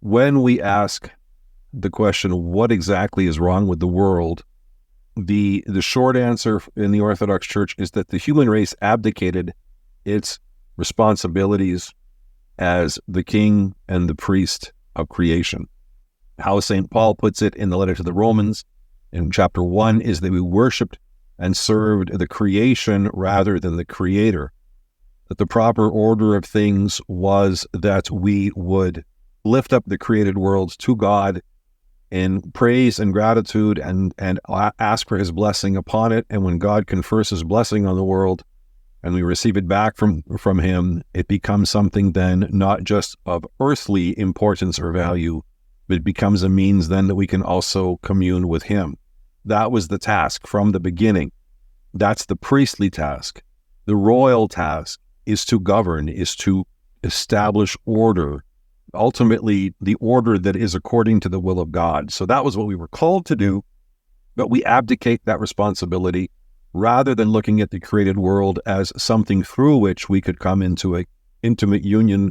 when we ask the question, what exactly is wrong with the world? The short answer in the Orthodox Church is that the human race abdicated its responsibilities as the king and the priest of creation. How St. Paul puts it in the letter to the Romans in chapter 1 is that we worshiped and served the creation rather than the creator. That the proper order of things was that we would lift up the created world to God in praise and gratitude and ask for his blessing upon it. And when God confers his blessing on the world and we receive it back from him, it becomes something then not just of earthly importance or value, but it becomes a means then that we can also commune with him. That was the task from the beginning. That's the priestly task. The royal task is to govern, is to establish order, ultimately the order that is according to the will of God. So that was what we were called to do, but we abdicate that responsibility rather than looking at the created world as something through which we could come into an intimate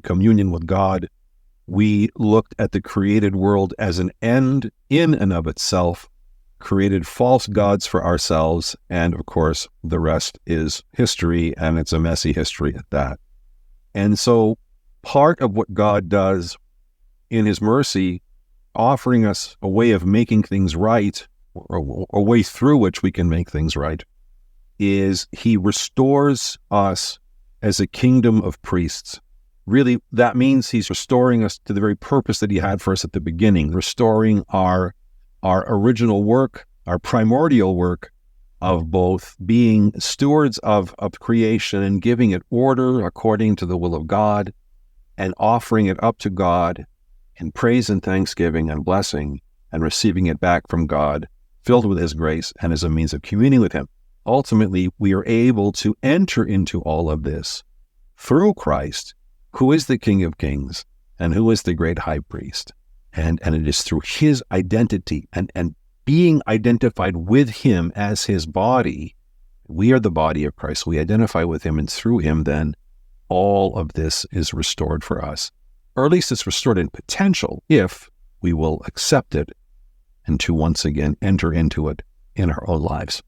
communion with God. We looked at the created world as an end in and of itself, created false gods for ourselves, and of course, the rest is history, and it's a messy history at that. And so part of what God does in his mercy, offering us a way of making things right, or a way through which we can make things right, is he restores us as a kingdom of priests. Really, that means he's restoring us to the very purpose that he had for us at the beginning, restoring our original work, our primordial work of both being stewards of creation and giving it order according to the will of God and offering it up to God in praise and thanksgiving and blessing and receiving it back from God, filled with his grace and as a means of communing with him. Ultimately, we are able to enter into all of this through Christ, who is the King of Kings and who is the great high priest. And it is through his identity and being identified with him as his body. We are the body of Christ. We identify with him, and through him, then, all of this is restored for us. Or at least it's restored in potential if we will accept it and to once again enter into it in our own lives.